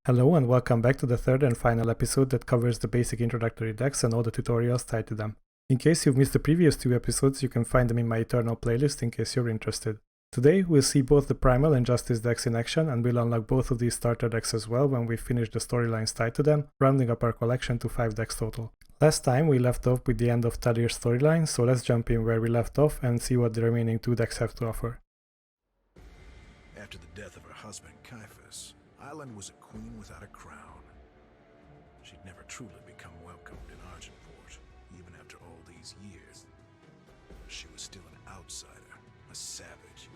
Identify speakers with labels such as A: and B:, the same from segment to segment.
A: Hello and welcome back to the third and final episode that covers the basic introductory decks and all the tutorials tied to them. In case you've missed the previous two episodes, you can find them in my Eternal playlist in case you're interested. Today we'll see both the Primal and Justice decks in action, and we'll unlock both of these starter decks as well when we finish the storylines tied to them, rounding up our collection to 5 decks total. Last time we left off with the end of Talir's storyline, so let's jump in where we left off and see what the remaining 2 decks have to offer.
B: After the death of her husband, Caiaphas, Eilyn was a queen without a crown. She'd never truly become welcomed in Argentport, even after all these years. She was still an outsider, a savage.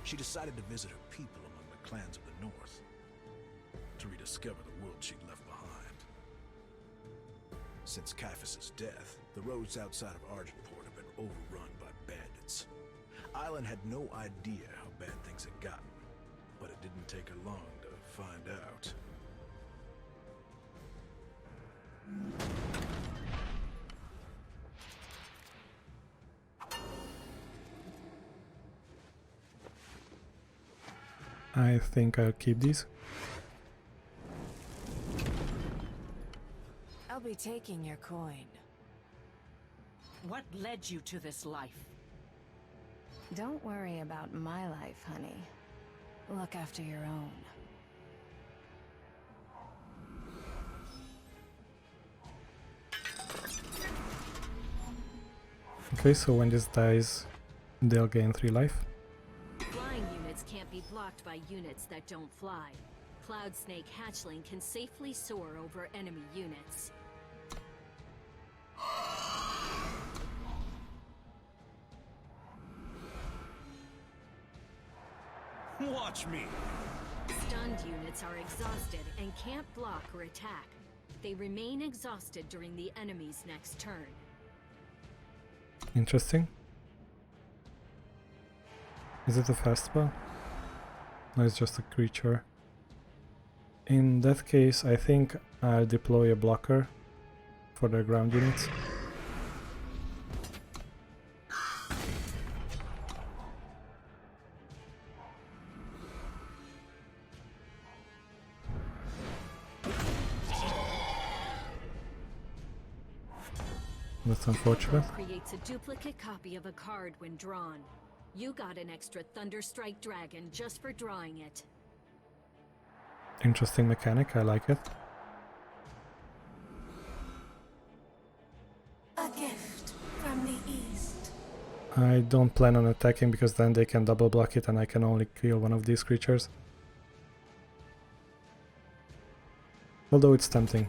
B: She decided to visit her people among the clans of the north, to rediscover the world she'd left behind. Since Caiaphas's death, the roads outside of Argentport have been overrun by bandits. Eilyn had no idea how bad things had gotten, but it didn't take her long to find out.
A: I think I'll keep these.
C: I'll be taking your coin.
D: What led you to this life?
C: Don't worry about my life, honey. Look after your own.
A: Okay, so when this dies, they'll gain 3 life.
E: Flying units can't be blocked by units that don't fly. Cloud Snake Hatchling can safely soar over enemy units.
B: Watch me!
E: Stunned units are exhausted and can't block or attack. They remain exhausted during the enemy's next turn.
A: Interesting. Is it a fast spell? No, it's just a creature. In that case, I think I'll deploy a blocker for the ground units. That's unfortunate.
E: Creates a duplicate copy of a card when drawn. You got an extra Thunderstrike Dragon just for drawing it.
A: Interesting mechanic, I like it.
C: A gift from the east.
A: I don't plan on attacking because then they can double block it and I can only kill one of these creatures. Although it's tempting.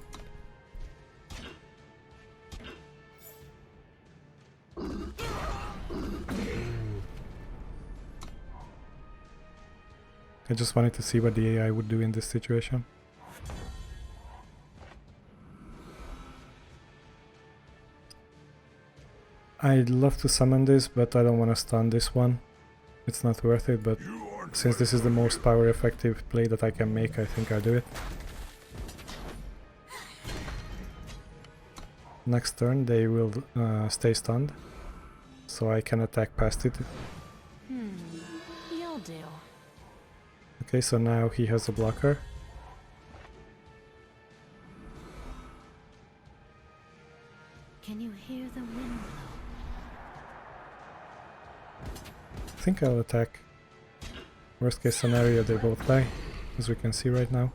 A: I just wanted to see what the AI would do in this situation. I'd love to summon this, but I don't want to stun this one. It's not worth it, but since this is the most power effective play that I can make, I think I'll do it. Next turn they will stay stunned, so I can attack past it.
C: You'll do.
A: Okay, so now he has a blocker.
C: Can you hear the wind blow?
A: I think I'll attack. Worst case scenario, they both die, as we can see right now.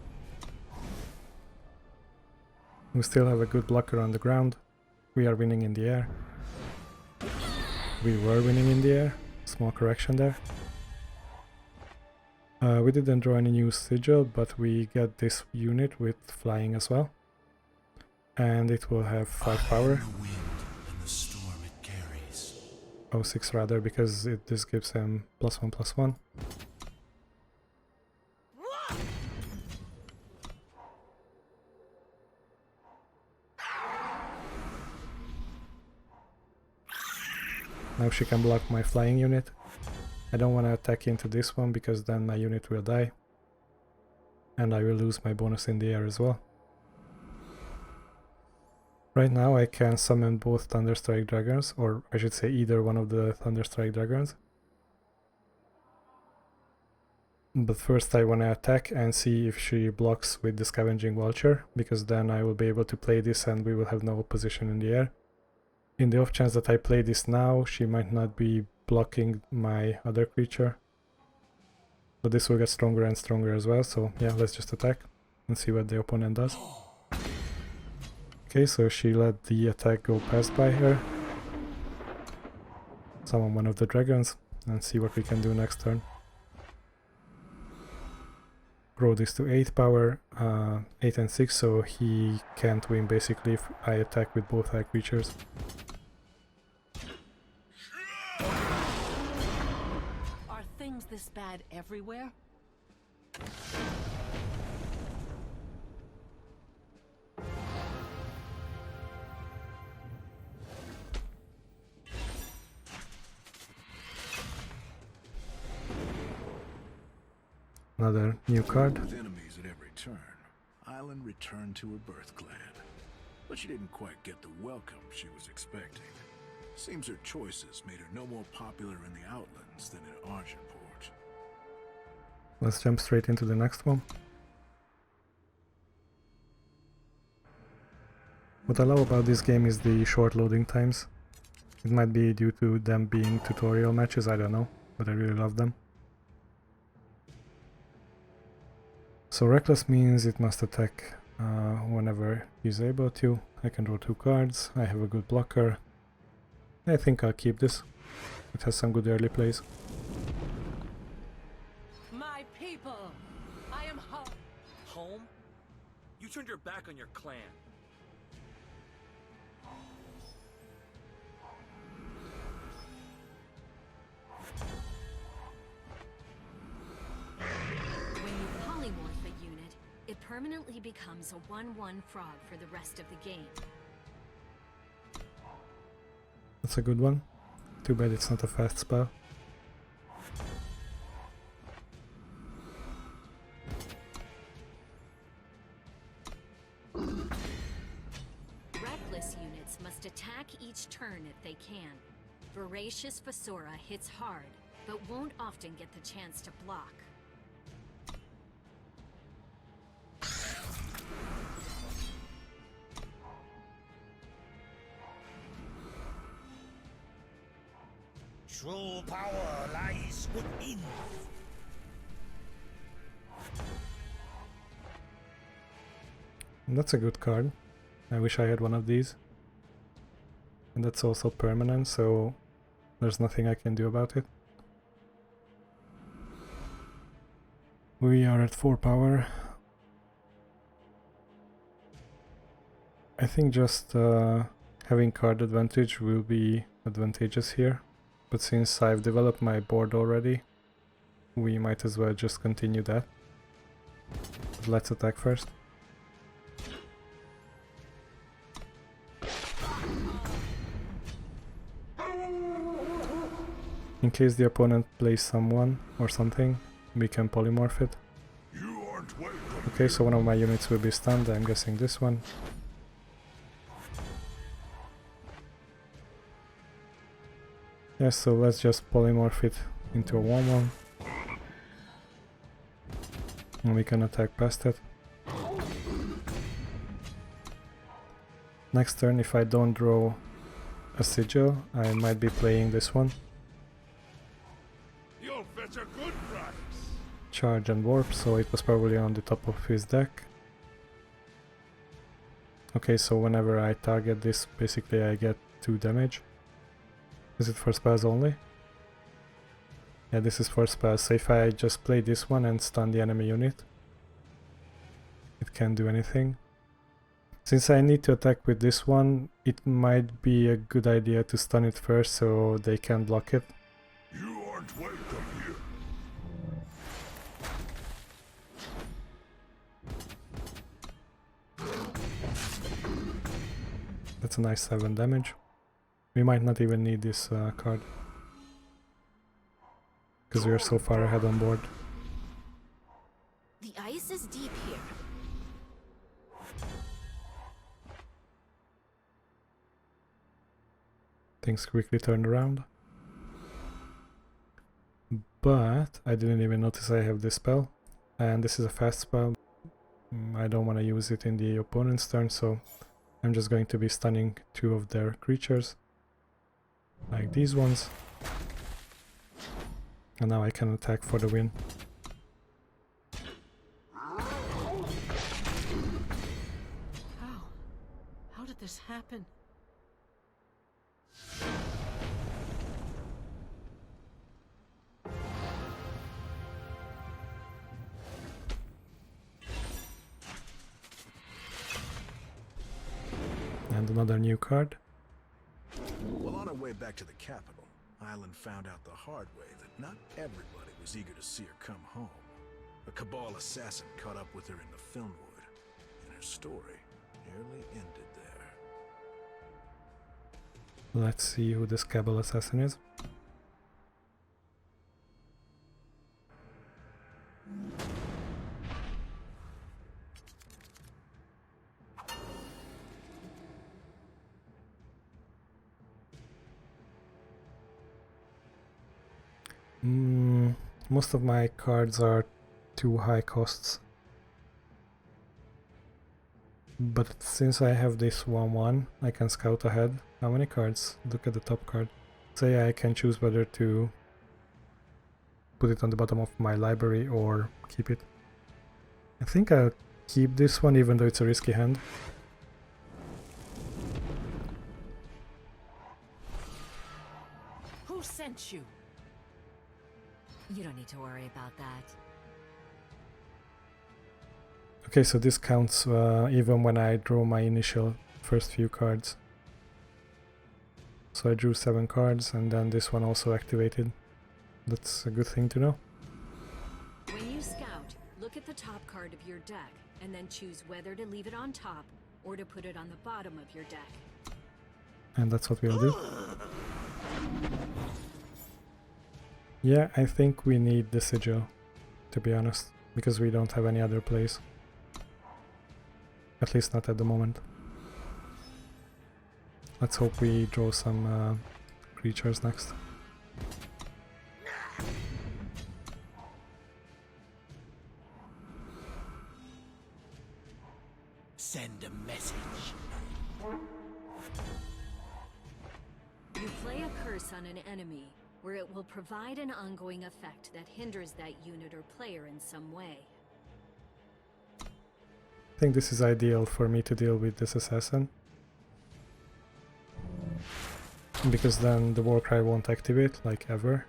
A: We still have a good blocker on the ground. We are winning in the air. We were winning in the air. Small correction there. We didn't draw any new sigil, but we get this unit with flying as well. And it will have 5 power. Oh, 6 rather, because this gives him +1/+1. Now she can block my flying unit. I don't want to attack into this one because then my unit will die. And I will lose my bonus in the air as well. Right now I can summon both Thunderstrike Dragons, or I should say either one of the Thunderstrike Dragons. But first I want to attack and see if she blocks with the Scavenging Vulture, because then I will be able to play this and we will have no opposition in the air. In the off chance that I play this now, she might not be blocking my other creature. But this will get stronger and stronger as well, so yeah, let's just attack and see what the opponent does. Okay, so she let the attack go past by her. Summon one of the dragons and see what we can do next turn. Grow this to 8 power, 8 and 6, so he can't win basically if I attack with both eye creatures.
D: Are things this bad everywhere?
A: Another new card.
B: With enemies at every turn, Eilyn returned to her birthland. But she didn't quite get the welcome she was expecting. Seems her choices made her no more popular in the Outlands than in Argenport.
A: Let's jump straight into the next one. What I love about this game is the short loading times. It might be due to them being tutorial matches, I don't know, but I really love them. So reckless means it must attack whenever he's able to. I can draw 2 cards, I have a good blocker. I think I'll keep this. It has some good early plays.
D: My people! I am home!
F: Home? You turned your back on your clan.
E: When you polymorph a unit, it permanently becomes a 1/1 frog for the rest of the game.
A: That's a good one. Too bad it's not a fast spell.
E: Reckless units must attack each turn if they can. Voracious Vasora hits hard, but won't often get the chance to block.
G: True power lies within.
A: That's a good card. I wish I had one of these. And that's also permanent, so there's nothing I can do about it. We are at 4 power. I think just having card advantage will be advantageous here. But since I've developed my board already, we might as well just continue that. But let's attack first. In case the opponent plays someone or something, we can polymorph it. Okay, so one of my units will be stunned, I'm guessing this one. Yes, so let's just polymorph it into a 1/1. And we can attack past it. Next turn, if I don't draw a sigil, I might be playing this one.
B: You'll fetch a good price.
A: Charge and warp, so it was probably on the top of his deck. Okay, so whenever I target this, basically I get 2 damage. Is it for spells only? Yeah, this is for spells, so if I just play this one and stun the enemy unit, it can't do anything. Since I need to attack with this one, it might be a good idea to stun it first so they can block it.
B: You aren't welcome here.
A: That's a nice 7 damage. We might not even need this card, because we are so far ahead on board.
E: The ice is deep here.
A: Things quickly turned around. but I didn't even notice I have this spell, and this is a fast spell. I don't want to use it in the opponent's turn, so I'm just going to be stunning 2 of their creatures, like these ones, and now I can attack for the win.
D: How did this happen?
A: And another new card.
B: Well, on her way back to the capital, Eilyn found out the hard way that not everybody was eager to see her come home. A Cabal assassin caught up with her in the Filmwood, and her story nearly ended there.
A: Let's see who this Cabal assassin is. Most of my cards are too high costs. But since I have this 1/1, I can scout ahead. How many cards? Look at the top card. Say I can choose whether to put it on the bottom of my library or keep it. I think I'll keep this one even though it's a risky hand.
D: Who sent you?
C: You don't need to worry about that.
A: Okay, so this counts even when I draw my initial first few cards. So I drew 7 cards and then this one also activated. That's a good thing to know.
E: When you scout, look at the top card of your deck, and then choose whether to leave it on top or to put it on the bottom of your deck.
A: And that's what we'll do. Yeah, I think we need the sigil, to be honest, because we don't have any other place. At least not at the moment. Let's hope we draw some creatures next.
G: Send a message.
E: You play a curse on an enemy, where it will provide an ongoing effect that hinders that unit or player in some way.
A: I think this is ideal for me to deal with this assassin. Because then the Warcry won't activate, like ever.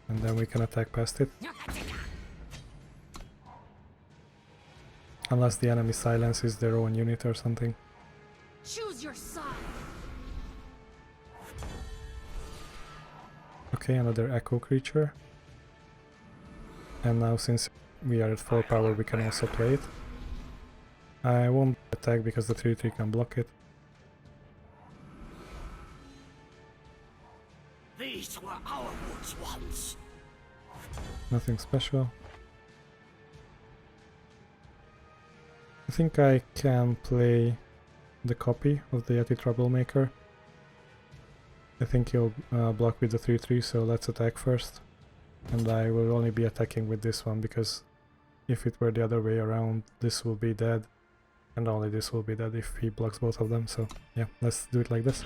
A: And then we can attack past it. Unless the enemy silences their own unit or something.
E: Choose your side!
A: Okay, another Echo creature. And now since we are at 4 power we can also play it. I won't attack because the 3/3 can block it.
G: These were our woods once.
A: Nothing special. I think I can play the copy of the Yeti Troublemaker. I think he'll block with the 3/3, so let's attack first. And I will only be attacking with this one, because if it were the other way around, this will be dead. And only this will be dead if he blocks both of them, so yeah, let's do it like this.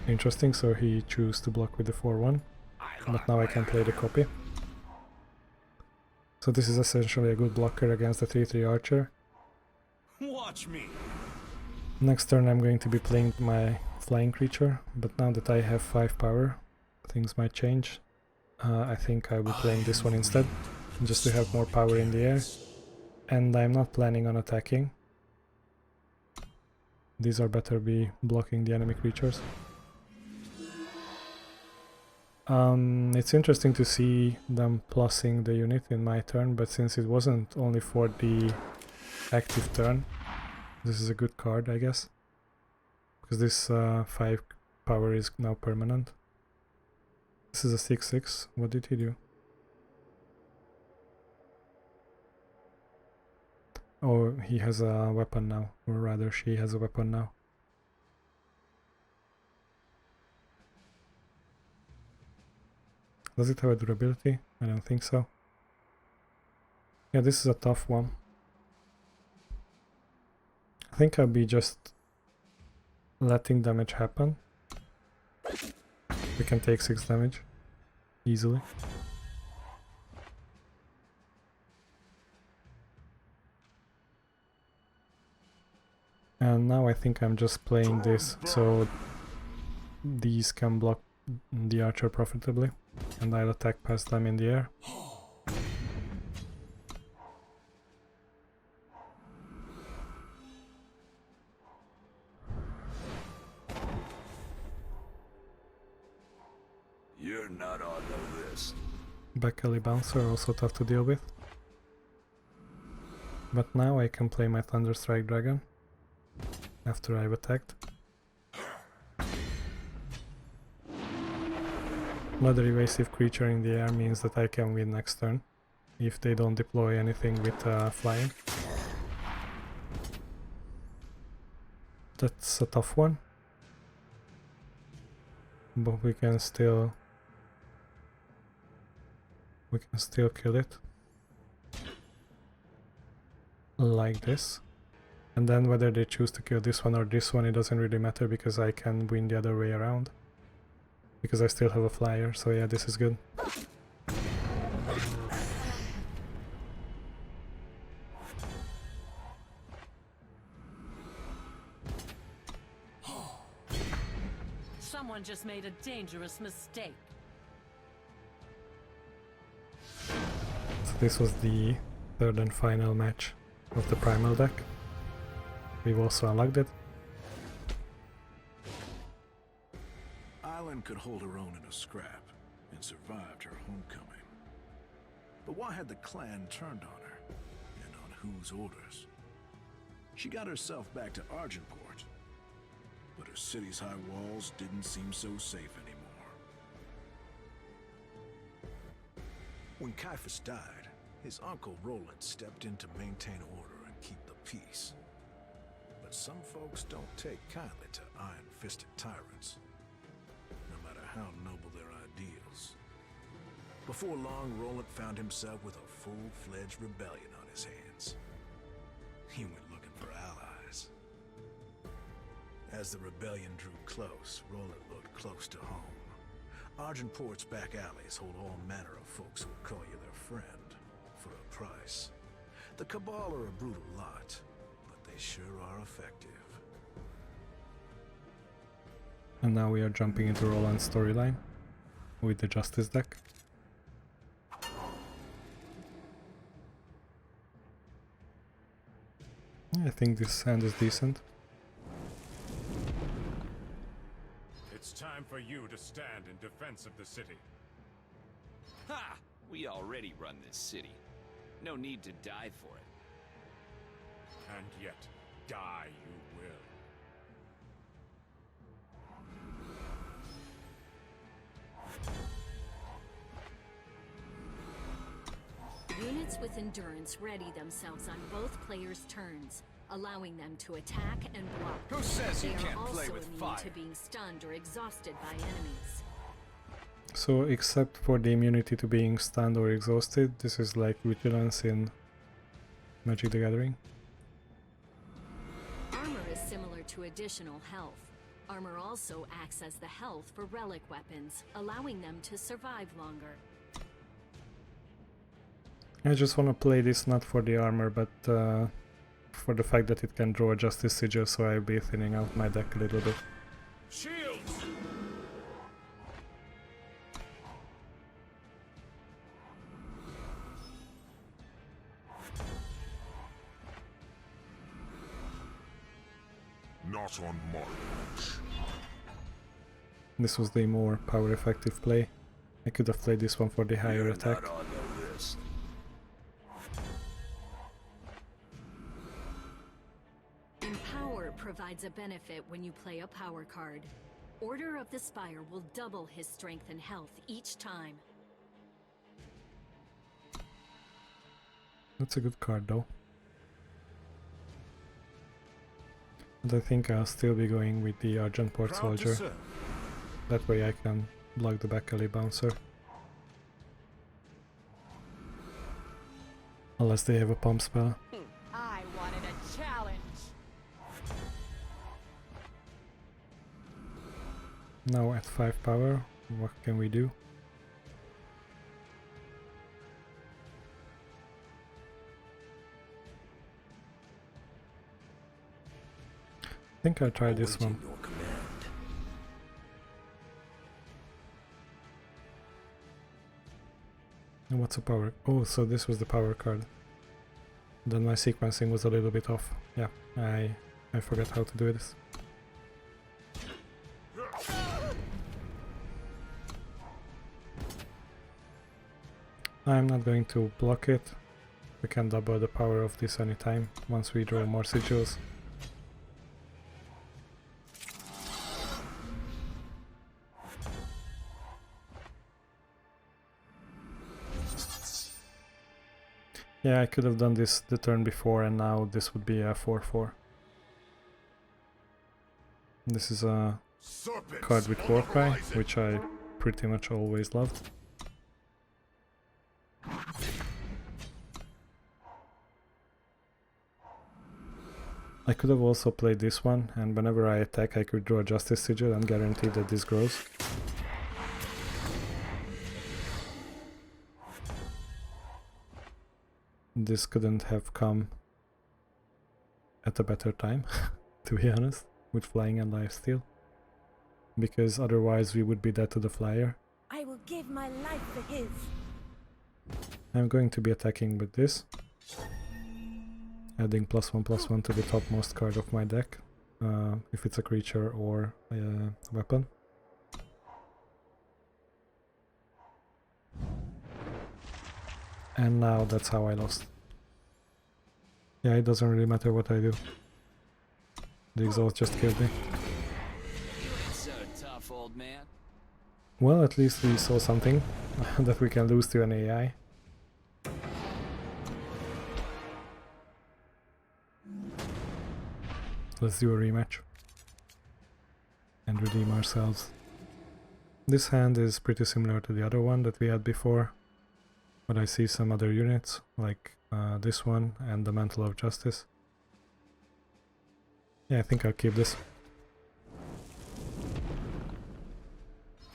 A: Interesting, so he chose to block with the 4/1, but now I can play the copy. So this is essentially a good blocker against the 3/3 archer.
G: Watch me.
A: Next turn I'm going to be playing my flying creature, but now that I have 5 power, things might change. I think I will be playing this one instead, just to have more power in the air. And I'm not planning on attacking. These are better be blocking the enemy creatures. It's interesting to see them plussing the unit in my turn, but since it wasn't only for the active turn, this is a good card, I guess. Because this 5 power is now permanent. This is a 6/6. What did he do? Oh, he has a weapon now, or rather she has a weapon now. Does it have a durability? I don't think so. Yeah, this is a tough one. I think I'll be just letting damage happen. We can take 6 damage easily. And now I think I'm just playing this so these can block the archer profitably, and I'll attack past them in the air.
G: You're not on the list.
A: Back alley bouncer also tough to deal with. But now I can play my Thunderstrike Dragon after I've attacked. Another evasive creature in the air means that I can win next turn if they don't deploy anything with flying. That's a tough one, but we can still kill it like this. And then whether they choose to kill this one or this one, it doesn't really matter because I can win the other way around. Because I still have a flyer, so yeah, this is good.
D: Someone just made a dangerous mistake.
A: So this was the third and final match of the Primal deck. We've also unlocked it.
B: Eilyn could hold her own in a scrap and survived her homecoming. But why had the clan turned on her? And on whose orders? She got herself back to Argenport, but her city's high walls didn't seem so safe anymore. When Caiaphas died, his uncle Rolant stepped in to maintain order and keep the peace. But some folks don't take kindly to iron-fisted tyrants, no matter how noble their ideals. Before long, Rolant found himself with a full-fledged rebellion on his hands. He went looking for allies. As the rebellion drew close, Rolant looked close to home. Argenport's back alleys hold all manner of folks who'll call you their friend, for a price. The Cabal are a brutal lot, but they sure are effective.
A: And now we are jumping into Rolant's storyline with the Justice deck. I think this hand is decent.
H: It's time for you to stand in defense of the city.
I: Ha! We already run this city. No need to die for it.
H: And yet, die you will.
E: Units with endurance ready themselves on both players' turns, allowing them to attack and block.
G: Who says
E: They
G: you
E: are
G: can't
E: also
G: play with
E: immune
G: fire?
E: to being stunned or exhausted by enemies.
A: So except for the immunity to being stunned or exhausted, this is like vigilance in Magic the Gathering.
E: Armor is similar to additional health. Armor also acts as the health for relic weapons, allowing them to survive longer.
A: I just want to play this not for the armor, but for the fact that it can draw a Justice Sigil, so I'll be thinning out my deck a little bit.
H: Shields!
J: Not on my watch.
A: This was the more power effective play. I could have played this one for the higher
G: You're
A: attack.
G: not on the list.
E: Empower provides a benefit when you play a power card. Order of the Spire will double his strength and health each time.
A: That's a good card though. And I think I'll still be going with the Argenport
B: Proud to
A: Soldier.
B: serve.
A: That way I can block the back alley bouncer. Unless they have a pump spell.
D: I wanted a challenge.
A: Now at 5 power, what can we do? I think I'll try this one. And what's a power? Oh, so this was the power card. Then my sequencing was a little bit off. Yeah, I forgot how to do this. I'm not going to block it. We can double the power of this anytime once we draw more sigils. Yeah, I could have done this the turn before and now this would be a 4-4. This is a card with Warcry, which I pretty much always loved. I could have also played this one, and whenever I attack I could draw a Justice Sigil and guarantee that this grows. This couldn't have come at a better time, to be honest, with flying and lifesteal. Because otherwise we would be dead to the flyer.
K: I will give my life for his.
A: I'm going to be attacking with this. Adding +1/+1 to the topmost card of my deck, if it's a creature or a weapon. And now that's how I lost. Yeah, it doesn't really matter what I do. The exhaust just killed me.
I: You ain't so tough, old man.
A: Well, at least we saw something that we can lose to an AI. Let's do a rematch and redeem ourselves. This hand is pretty similar to the other one that we had before, but I see some other units like this one and the Mantle of Justice. Yeah, I think I'll keep this.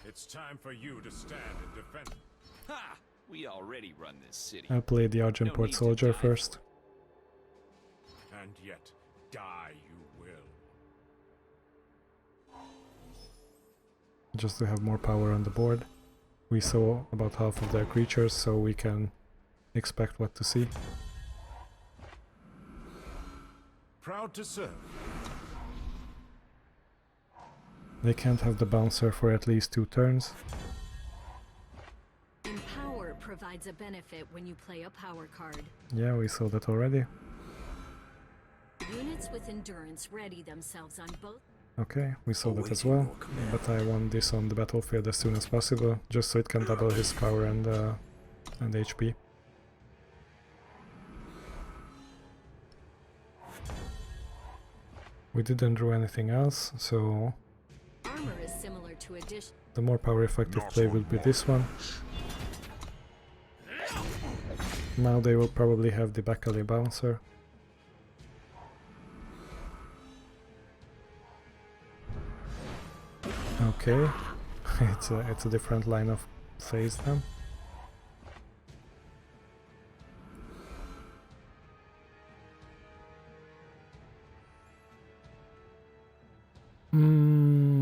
H: It's time for you to stand and defend.
I: Ha! We already run this city.
A: I'll play the Argentport Soldier first.
H: And yet, die you will.
A: Just to have more power on the board. We saw about half of their creatures, so we can expect what to see.
H: Proud to serve.
A: They can't have the bouncer for at least 2 turns.
E: Empower provides a benefit when you play a power card.
A: Yeah, we saw that already.
E: Units with endurance ready themselves on both.
A: Okay, we saw that as well, but I want this on the battlefield as soon as possible, just so it can double his power and HP. We didn't draw anything else, so
E: Armor is similar to addition.
A: the more power effective play will be this one. Now they will probably have the Bakali bouncer. Okay, it's a different line of phase then.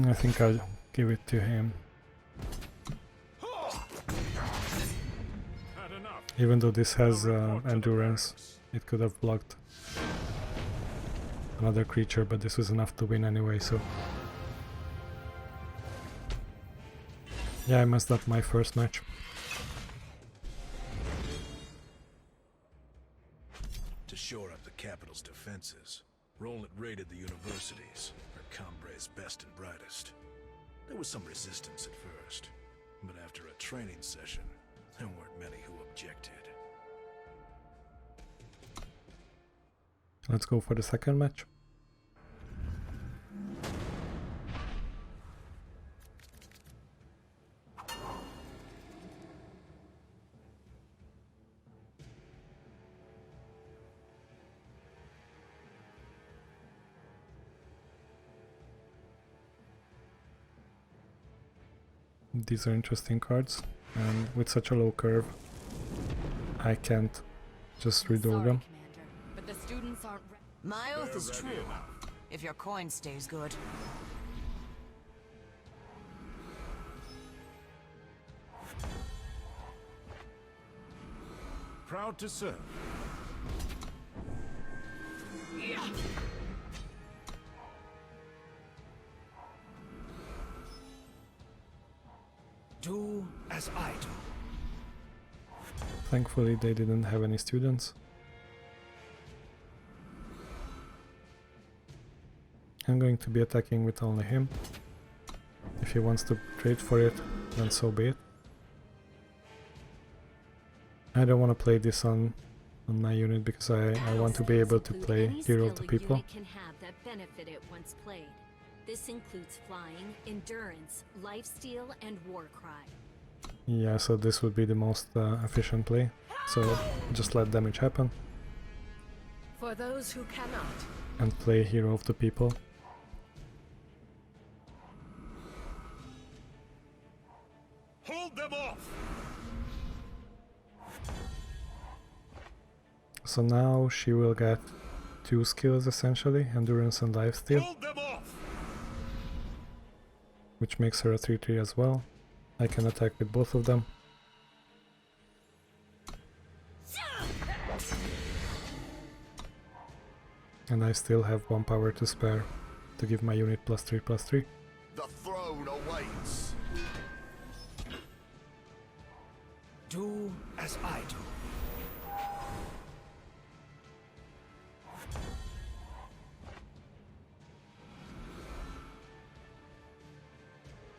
A: I think I'll give it to him. Even though this has endurance, it could have blocked another creature, but this was enough to win anyway, so... Yeah, I messed up my first match.
B: To shore up the capital's defenses, Rolant raided the universities, her Combre's best and brightest. There was some resistance at first, but after a training session, there weren't many who objected.
A: Let's go for the second match. These are interesting cards, and with such a low curve, I can't just redraw them.
L: Commander, but the students aren't.
D: My oath is true, if your coin stays good.
H: Proud to serve.
B: Do as I do.
A: Thankfully, they didn't have any students. I'm going to be attacking with only him. If he wants to trade for it, then so be it. I don't want to play this on my unit because I want to be able to play Hero of the People.
E: Can have that benefit it once played. This includes flying, endurance, lifesteal, and warcry.
A: Yeah, so this would be the most efficient play. So just let damage happen
L: For those who cannot.
A: and play Hero of the People.
H: Hold them off!
A: So now she will get 2 skills essentially, Endurance and Lifesteal,
H: Hold them off!
A: which makes her a 3/3 as well. I can attack with both of them. And I still have 1 power to spare to give my unit +3/+3.
J: The throne awaits.
B: Do as I do.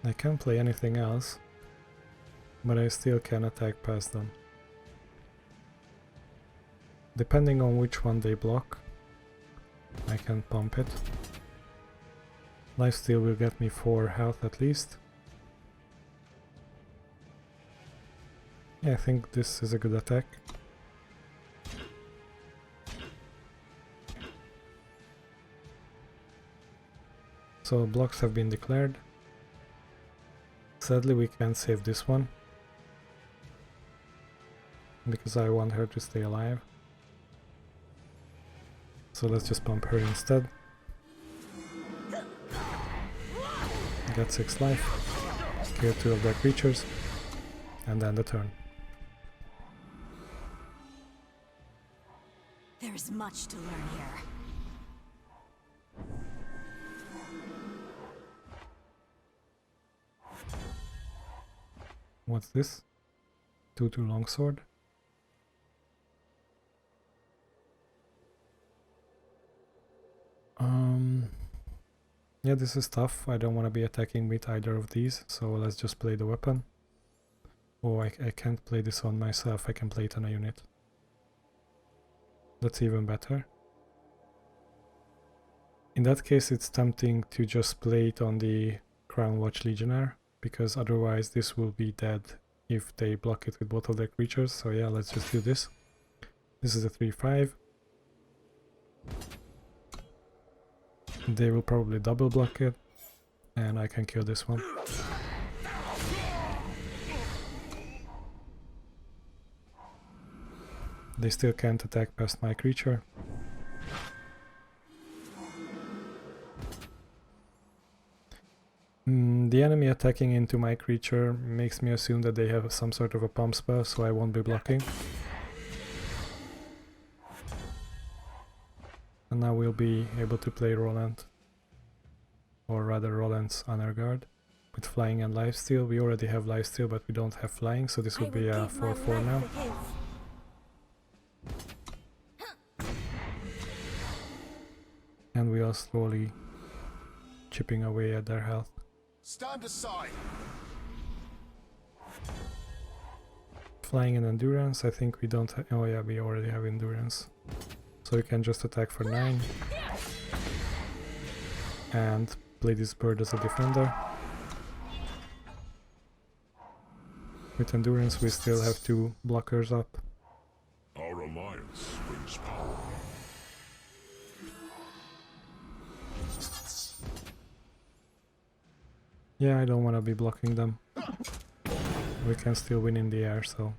A: I can't play anything else, but I still can attack past them. Depending on which one they block, I can pump it. Lifesteal will get me 4 health at least. Yeah, I think this is a good attack. So blocks have been declared. Sadly, we can't save this one because I want her to stay alive. So let's just pump her instead. Get 6 life, kill 2 of their creatures, and end the turn.
K: There's much to learn here.
A: What's this? 2/2 longsword. Yeah, this is tough. I don't want to be attacking with either of these, so let's just play the weapon. Oh, I can't play this on myself, I can play it on a unit. That's even better. In that case, it's tempting to just play it on the Crown Watch Legionnaire, because otherwise this will be dead if they block it with both of their creatures. So yeah, let's just do this. This is a 3/5. They will probably double block it, and I can kill this one. They still can't attack past my creature. The enemy attacking into my creature makes me assume that they have some sort of a pump spell, so I won't be blocking. And now we'll be able to play Rolant, or rather Rolant's Honor Guard, with flying and lifesteal. We already have lifesteal, but we don't have flying, so this will be a 4/4 now. And we are slowly chipping away at their health.
J: Stand aside.
A: Flying and endurance, I think we don't have. Oh yeah, we already have endurance. So we can just attack for 9 and play this bird as a defender. With endurance we still have 2 blockers up.
J: Our alliance brings power.
A: Yeah, I don't want to be blocking them. We can still win in the air, so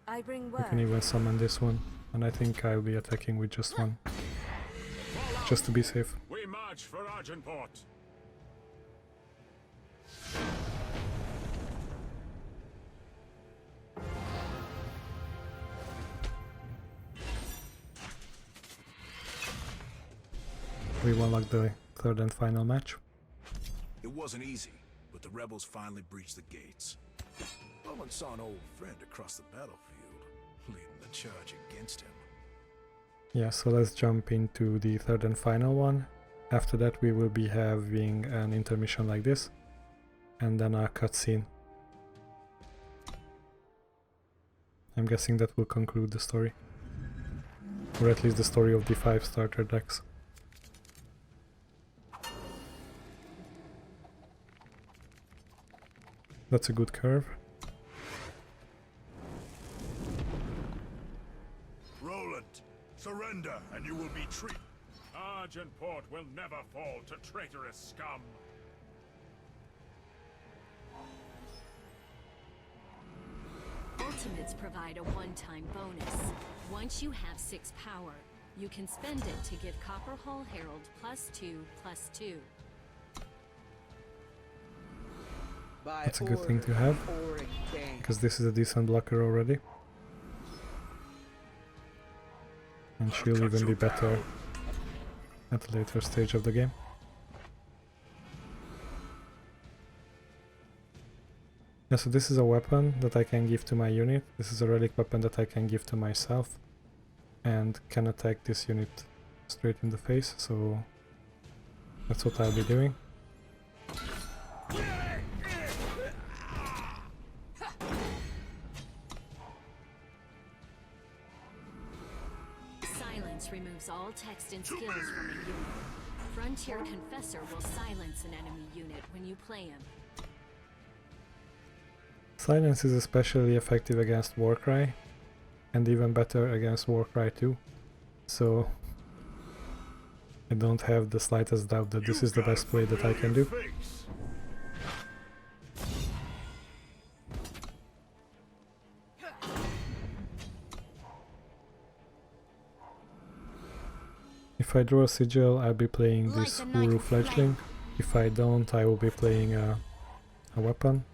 K: I bring
A: we can
K: word.
A: even summon this one. And I think I'll be attacking with just one, just to be safe.
H: We march for Argenport.
A: We won like the third and final match.
B: It wasn't easy, but the rebels finally breached the gates. Roland saw an old friend across the battlefield, leading the charge against him.
A: Yeah, so let's jump into the third and final one. After that we will be having an intermission like this, and then a cutscene. I'm guessing that will conclude the story. Or at least the story of the 5 starter decks. That's a good curve.
J: Roland, surrender and you will be treated.
H: Argenport will never fall to traitorous scum.
E: Ultimates provide a one-time bonus. Once you have 6 power, you can spend it to give Copper Hull Herald +2/+2.
A: That's a good thing to have, because this is a decent blocker already. And she'll even be better at a later stage of the game. Yeah, so this is a weapon that I can give to my unit. This is a relic weapon that I can give to myself. And can attack this unit straight in the face, so that's what I'll be doing.
E: Silence removes all text and skills from a unit. Frontier Confessor will silence an enemy unit when you play him.
A: Silence is especially effective against Warcry, and even better against Warcry 2, so I don't have the slightest doubt that this is the best play that I can do. If I draw a sigil, I'll be playing this Uru fledgling. If I don't, I will be playing a weapon,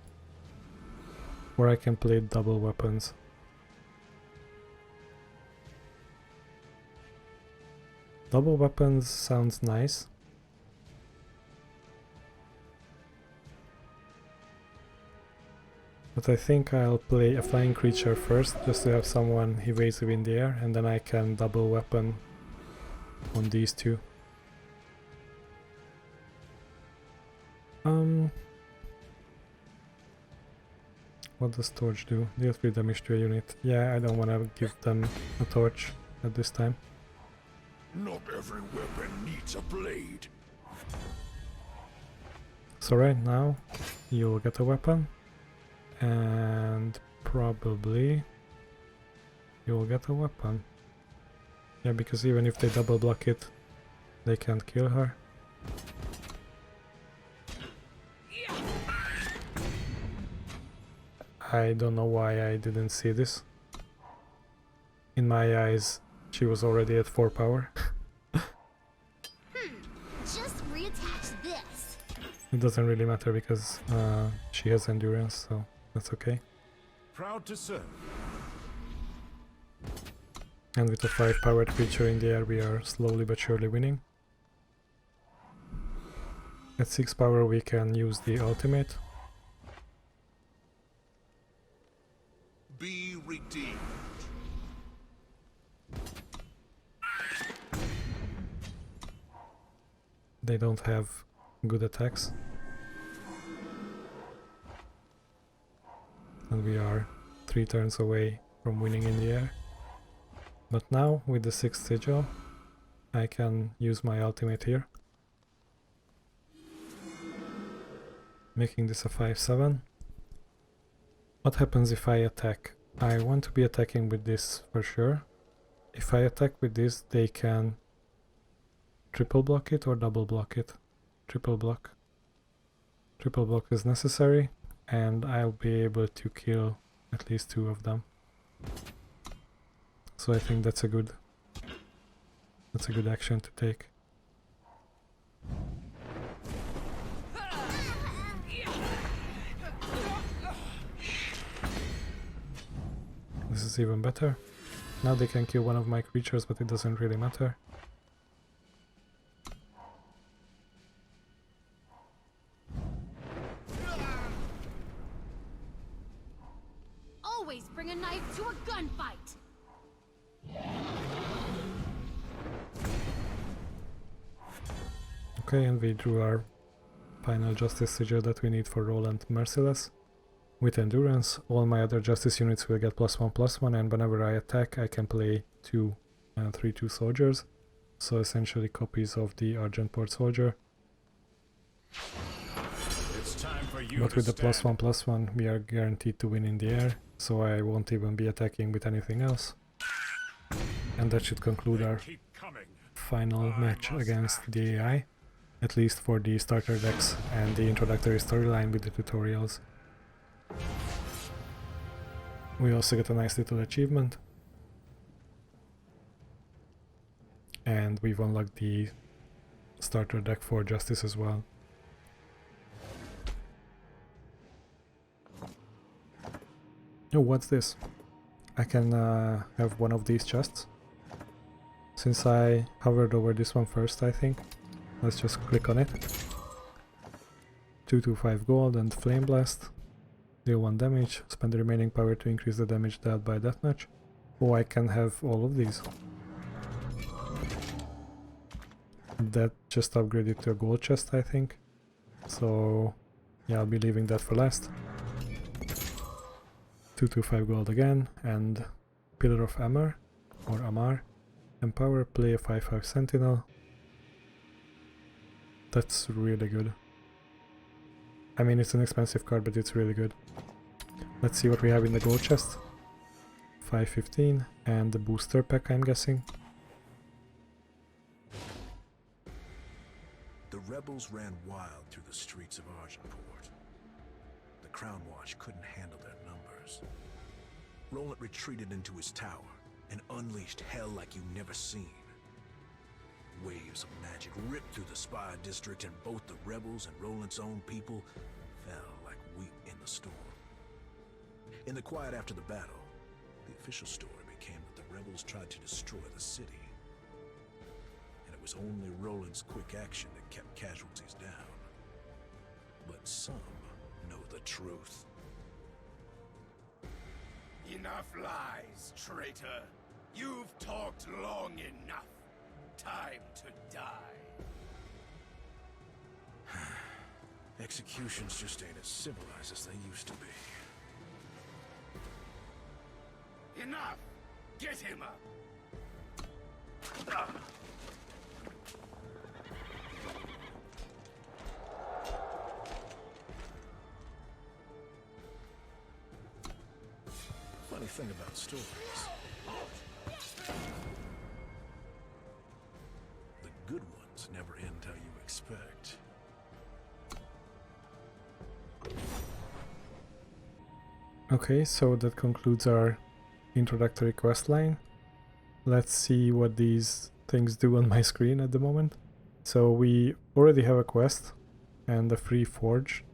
A: or I can play double weapons. Double weapons sounds nice. But I think I'll play a flying creature first, just to have someone evasive in the air, and then I can double weapon on these two. What does torch do? Deal 3 damage to a unit. Yeah, I don't want to give them a torch at this time.
J: Not every weapon needs a blade.
A: So right now you'll get a weapon, and probably you'll get a weapon. Yeah, because even if they double block it, they can't kill her. I don't know why I didn't see this. In my eyes, she was already at 4 power.
K: Just reattach this.
A: It doesn't really matter because she has endurance, so that's okay.
H: Proud to serve.
A: And with a 5 powered creature in the air, we are slowly but surely winning. At 6 power we can use the ultimate.
J: Be redeemed.
A: They don't have good attacks. And we are 3 turns away from winning in the air. But now, with the 6th sigil, I can use my ultimate here. Making this a 5/7. What happens if I attack? I want to be attacking with this for sure. If I attack with this, they can triple block it or double block it. Triple block. Triple block is necessary, and I'll be able to kill at least 2 of them. So I think that's a good action to take. This is even better. Now they can kill one of my creatures, but it doesn't really matter.
K: Always bring a knife to a gunfight.
A: Okay, and we drew our Primal Justice sigil that we need for Rolant Merciless. With Endurance, all my other Justice units will get +1/+1, and whenever I attack I can play 2 3/2 soldiers, so essentially copies of the Argentport soldier.
H: It's time for you
A: But with the
H: stand.
A: +1/+1 we are guaranteed to win in the air, so I won't even be attacking with anything else. And that should conclude our final match against the AI, at least for the starter decks and the introductory storyline with the tutorials. We also get a nice little achievement, and we've unlocked the starter deck for Justice as well. Oh, what's this? I can have one of these chests. Since I hovered over this one first, I think. Let's just click on it. 225 gold and Flame Blast. Deal 1 damage. Spend the remaining power to increase the damage dealt by deathmatch. Oh, I can have all of these. That just upgraded to a gold chest, I think. So yeah, I'll be leaving that for last. 225 gold again, and Pillar of Amar, or Amar. Empower, play a 5/5 Sentinel. That's really good. I mean, it's an expensive card, but it's really good. Let's see what we have in the gold chest. 515, and the booster pack, I'm guessing.
B: The rebels ran wild through the streets of Argentport. The Crown Watch couldn't handle their numbers. Rolant retreated into his tower and unleashed hell like you've never seen. Waves of magic ripped through the Spire district, and both the rebels and Rolant's own people fell like wheat in the storm. In the quiet after the battle, the official story became that the rebels tried to destroy the city. And it was only Rolant's quick action that kept casualties down. But some know the truth.
J: Enough lies, traitor. You've talked long enough. Time to die.
B: Executions just ain't as civilized as they used to be.
J: Enough! Get him up!
B: Funny thing about stories. The good ones never end how you expect.
A: Okay, so that concludes our introductory quest line. Let's see what these things do on my screen at the moment. So we already have a quest and a free forge.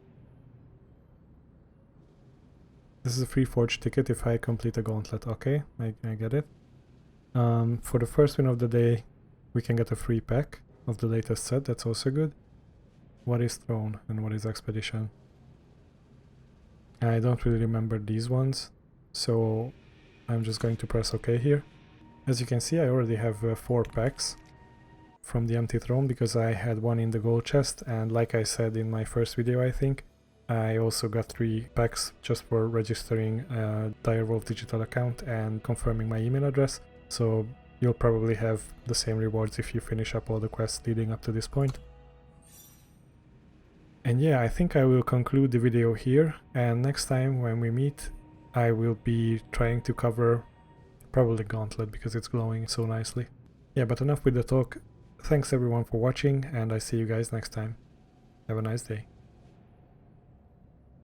A: This is a free forge ticket if I complete a gauntlet. Okay, I get it. For the first win of the day, we can get a free pack of the latest set. That's also good. What is Throne and what is Expedition? I don't really remember these ones, so I'm just going to press OK here. As you can see, I already have 4 packs from the Empty Throne because I had one in the gold chest, and like I said in my first video, I think, I also got 3 packs just for registering a Direwolf digital account and confirming my email address, so you'll probably have the same rewards if you finish up all the quests leading up to this point. And yeah, I think I will conclude the video here, and next time when we meet I will be trying to cover probably Gauntlet because it's glowing so nicely. Yeah, but enough with the talk. Thanks everyone for watching, and I see you guys next time. Have a nice day.